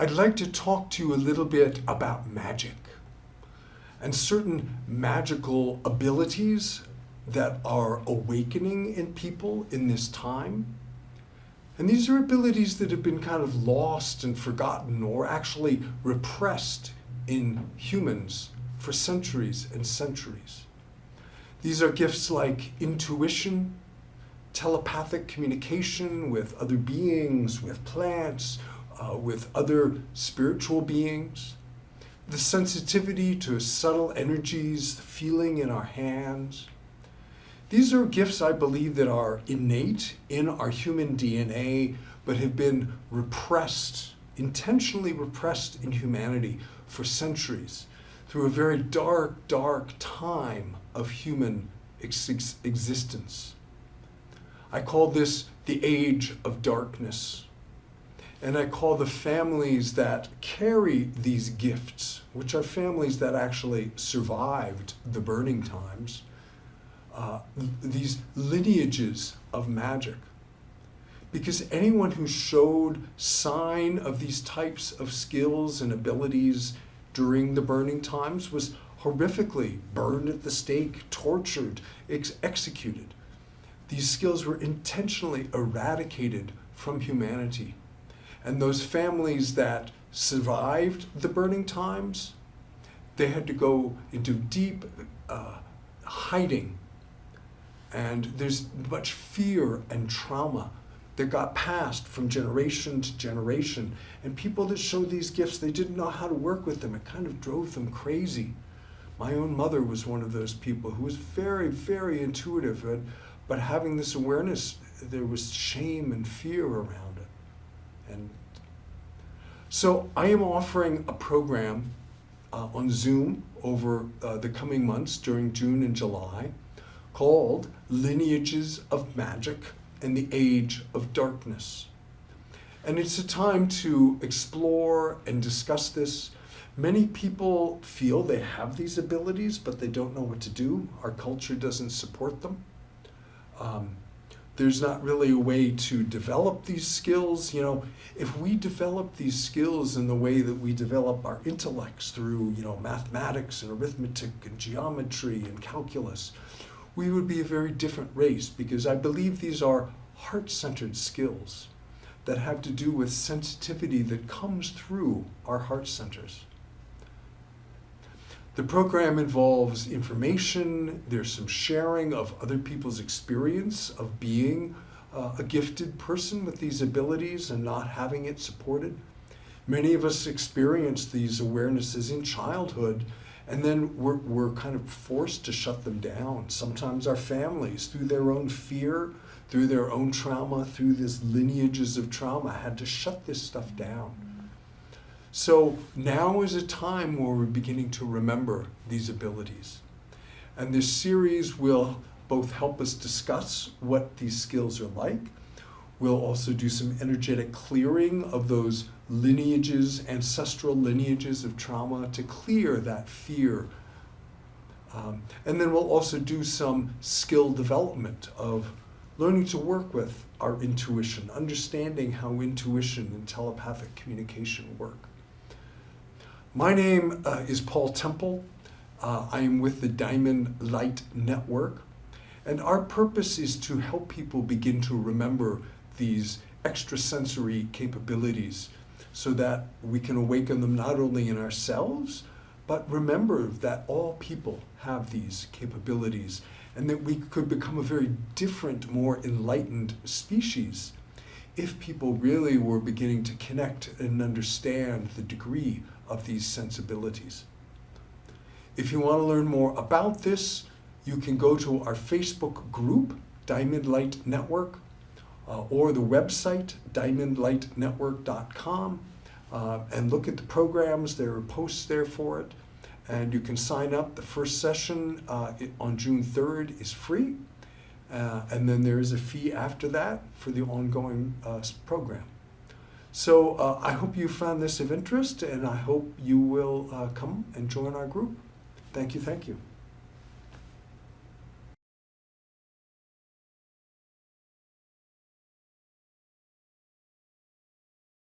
I'd like to talk to you a little bit about magic and certain magical abilities that are awakening in people in this time. And these are abilities that have been kind of lost and forgotten or actually repressed in humans for centuries and centuries. These are gifts like intuition, telepathic communication with other beings, with plants, with other spiritual beings, the sensitivity to subtle energies, the feeling in our hands. These are gifts, I believe, that are innate in our human DNA, but have been repressed, intentionally repressed in humanity for centuries through a very dark, dark time of human existence. I call this the age of darkness. And I call the families that carry these gifts, which are families that actually survived the burning times, these lineages of magic. Because anyone who showed sign of these types of skills and abilities during the burning times was horrifically burned at the stake, tortured, executed. These skills were intentionally eradicated from humanity. And those families that survived the burning times, they had to go into deep hiding. And there's much fear and trauma that got passed from generation to generation. And people that showed these gifts, they didn't know how to work with them. It kind of drove them crazy. My own mother was one of those people who was very, very intuitive, but having this awareness, there was shame and fear around it. And so I am offering a program on Zoom over the coming months during June and July called Lineages of Magic and the Age of Darkness. And it's a time to explore and discuss this. Many people feel they have these abilities, but they don't know what to do. Our culture doesn't support them. There's not really a way to develop these skills. You know, if we develop these skills in the way that we develop our intellects through, mathematics and arithmetic and geometry and calculus, we would be a very different race, because I believe these are heart-centered skills that have to do with sensitivity that comes through our heart centers. The program involves information, there's some sharing of other people's experience of being a gifted person with these abilities and not having it supported. Many of us experience these awarenesses in childhood, and then we're kind of forced to shut them down. Sometimes our families, through their own fear, through their own trauma, through these lineages of trauma, had to shut this stuff down. So now is a time where we're beginning to remember these abilities. And this series will both help us discuss what these skills are like. We'll also do some energetic clearing of those lineages, ancestral lineages of trauma, to clear that fear. And then we'll also do some skill development of learning to work with our intuition, understanding how intuition and telepathic communication work. My name is Paul Temple. I am with the Diamond Light Network, and our purpose is to help people begin to remember these extrasensory capabilities so that we can awaken them not only in ourselves, but remember that all people have these capabilities, and that we could become a very different, more enlightened species if people really were beginning to connect and understand the degree of these sensibilities. If you want to learn more about this, you can go to our Facebook group, Diamond Light Network, or the website, diamondlightnetwork.com, and look at the programs. There are posts there for it. And you can sign up. The first session on June 3rd is free. And then there is a fee after that for the ongoing program. So I hope you found this of interest, and I hope you will come and join our group. Thank you, thank you.